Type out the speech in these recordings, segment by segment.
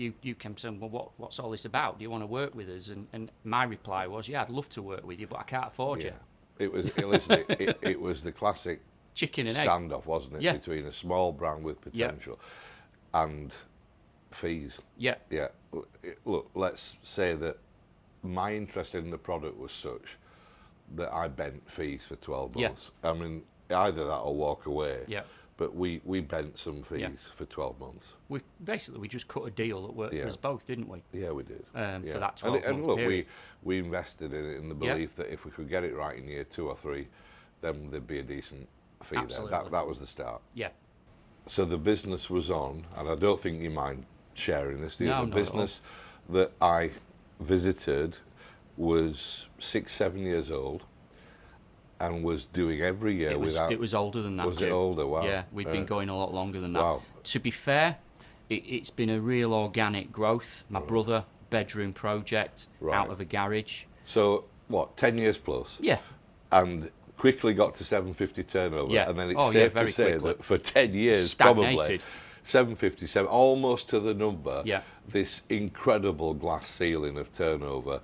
you came saying, well, what's all this about? Do you want to work with us? And my reply was, yeah, I'd love to work with you, but I can't afford you. It was listen, it was the classic Chicken and standoff, egg. wasn't it? Yeah. Between a small brand with potential and fees. Yeah. Yeah. Look, let's say that my interest in the product was such that I bent fees for 12 months. I mean, either that or walk away. Yeah. But we bent some fees for 12 months. We just cut a deal that worked for us both, didn't we? Yeah, we did. For that 12-month and look, period. we invested in it in the belief that if we could get it right in year 2 or 3, then there'd be a decent fee Absolutely. there. That was the start. Yeah. So the business was on, and I don't think you mind sharing this. The business that I visited was 6-7 years old, and was doing every year without. It was older than that. Was it older? Wow. Yeah, we'd been going a lot longer than that. Wow. To be fair, it's been a real organic growth. My brother, bedroom project, out of a garage. So what? 10 years plus. Yeah. And quickly got to 750 turnover. Yeah. And then it's safe to say quickly. that for 10 years, Stagnated. probably 757, almost to the number. Yeah. This incredible glass ceiling of turnover.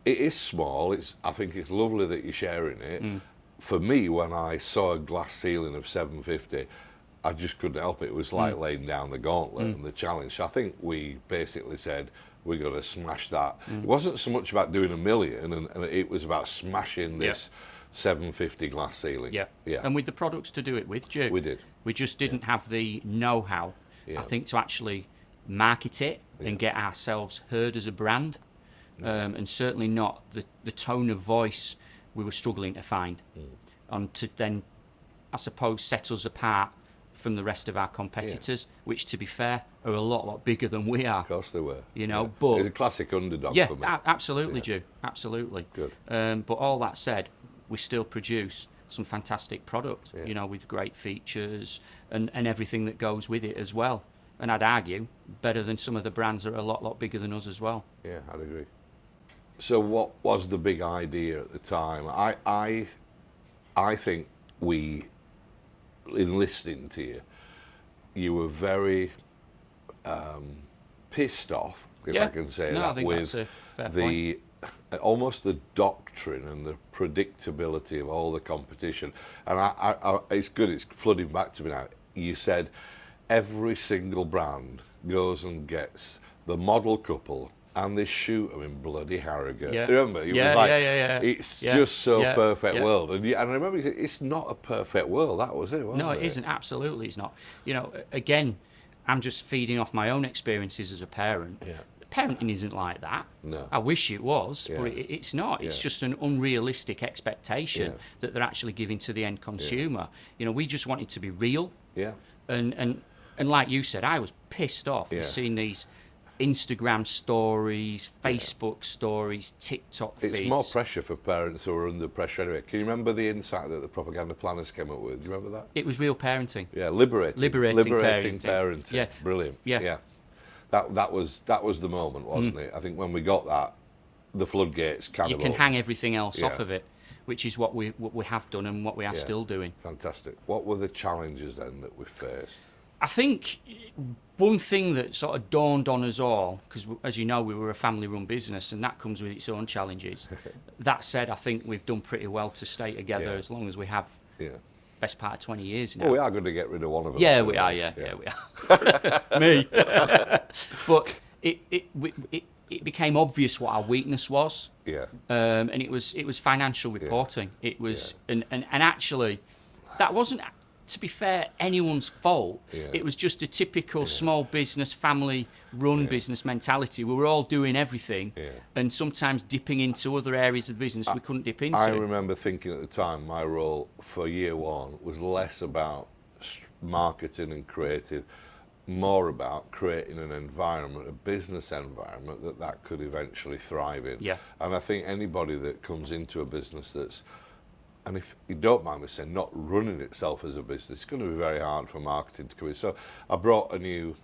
It is small. I think it's lovely that you're sharing it. For me, when I saw a glass ceiling of 750, I just couldn't help it. It was like laying down the gauntlet and the challenge. So I think we basically said, we're going to smash that. It wasn't so much about doing 1 million, and it was about smashing this 750 glass ceiling. Yeah. And with the products to do it with, Stu. We did. We just didn't have the know-how, I think, to actually market it and get ourselves heard as a brand. And certainly not the tone of voice we were struggling to find, and to then, I suppose, set us apart from the rest of our competitors, which, to be fair, are a lot bigger than we are. Of course they were. You know, but it's a classic underdog for me. Absolutely, Stu. Absolutely. Good. But all that said, we still produce some fantastic product, you know, with great features and everything that goes with it as well. And I'd argue better than some of the brands that are a lot bigger than us as well. Yeah, I'd agree. So what was the big idea at the time? I think we, in listening to you, you were very pissed off, if I can say that, I think with that's a fair point. Almost the doctrine and the predictability of all the competition. And I it's good, it's flooding back to me now. You said every single brand goes and gets the model couple and this shoot them in bloody Harrogate. Yeah. Remember? It was like, it's just so perfect world. And I remember you said, it's not a perfect world. That was it, wasn't it? No, it isn't. Absolutely, it's not. You know, again, I'm just feeding off my own experiences as a parent. Yeah. Parenting isn't like that. No. I wish it was, but it's not. It's just an unrealistic expectation that they're actually giving to the end consumer. You know, we just want it to be real. Yeah. And like you said, I was pissed off seeing these Instagram stories, Facebook stories, TikTok feeds. It's more pressure for parents who are under pressure anyway. Can you remember the insight that the propaganda planners came up with? Do you remember that? It was real parenting. Yeah, liberating parenting. Yeah. Brilliant. Yeah. That was the moment, wasn't it? I think when we got that, the floodgates kind of You can opened. hang everything else off of it, which is what we have done and what we are still doing. Fantastic. What were the challenges then that we faced? I think one thing that sort of dawned on us all, because as you know, we were a family-run business, and that comes with its own challenges. That said, I think we've done pretty well to stay together as long as we have. Best part of 20 years now. Well, we are going to get rid of one of them. Yeah, we are. Yeah, we are. Me. But it became obvious what our weakness was. Yeah. And it was financial reporting. It was and actually, that wasn't, to be fair, anyone's fault. It was just a typical small business, family-run business mentality. We were all doing everything, and sometimes dipping into other areas of the business we couldn't dip into. I remember thinking at the time my role for year one was less about marketing and creative, more about creating an environment, a business environment that could eventually thrive in. Yeah. And I think anybody that comes into a business that's, and if you don't mind me saying, not running itself as a business, it's going to be very hard for marketing to come in. So I brought a new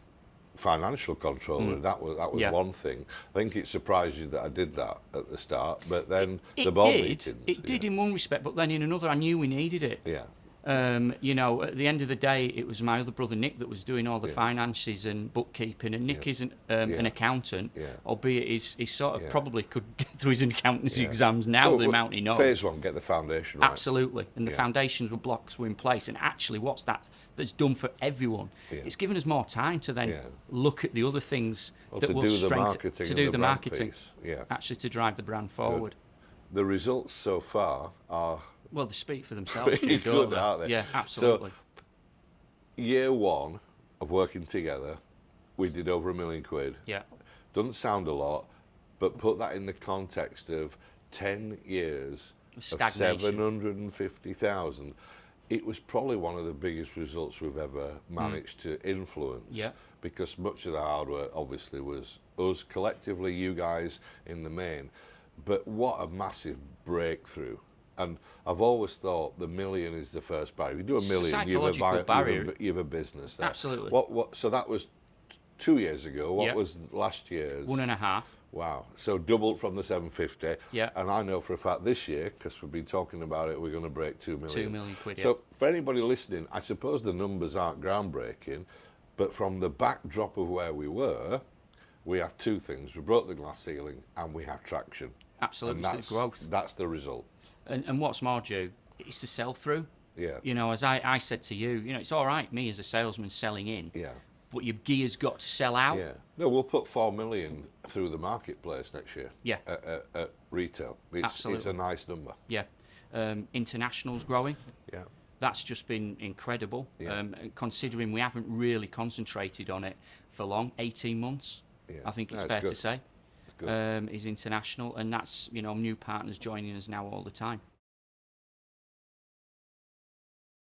financial controller. That was one thing. I think it surprised you that I did that at the start, but then the board meetings. It did in one respect, but then in another, I knew we needed it. Yeah. You know, at the end of the day, it was my other brother Nick that was doing all the Yeah. finances and bookkeeping, and Nick isn't an Yeah. accountant, Yeah. albeit he sort of Yeah. probably could get through his accountancy Yeah. exams now, Well, the amount he knows. Phase one, get the foundation right. Absolutely, and the Yeah. foundations were blocks were in place, and actually, what's that's done for everyone? Yeah. It's given us more time to then Yeah. look at the other things Well, that to will do the strengthen marketing to and do the the brand marketing, piece. Yeah. actually to drive the brand forward. The results so far are Well, they speak for themselves, pretty Jim, don't good, aren't they? Yeah, absolutely. So, year one of working together, we did over £1 million. Yeah, Doesn't sound a lot, but put that in the context of 10 years of Stagnation. 750,000. It was probably one of the biggest results we've ever managed to influence. Yeah. Because much of the hard work obviously was us collectively, you guys in the main. But what a massive breakthrough. And I've always thought the million is the first barrier. If you do It's $1 a million, psychological barrier. you have a business there. Absolutely. So that was 2 years ago. What Yeah. was last year's? 1.5. Wow. So doubled from the 750. Yeah. And I know for a fact this year, because we've been talking about it, we're going to break 2 million. 2 million quid, yeah. So for anybody listening, I suppose the numbers aren't groundbreaking, but from the backdrop of where we were, we have two things. We broke the glass ceiling and we have traction. Absolutely, And it's the growth. That's the result. And what's more, Joe, it's the sell-through. Yeah. You know, as I said to you, you know, it's all right, me as a salesman selling in, Yeah. but your gear's got to sell out. Yeah. No, we'll put 4 million through the marketplace next year. Yeah. At retail. It's Absolutely. a nice number. Yeah. International's growing. Yeah. That's just been incredible. Yeah. Considering we haven't really concentrated on it for long, 18 months, Yeah. I think it's No, fair good. to say, It's good. is international. And that's, you know, new partners joining us now all the time.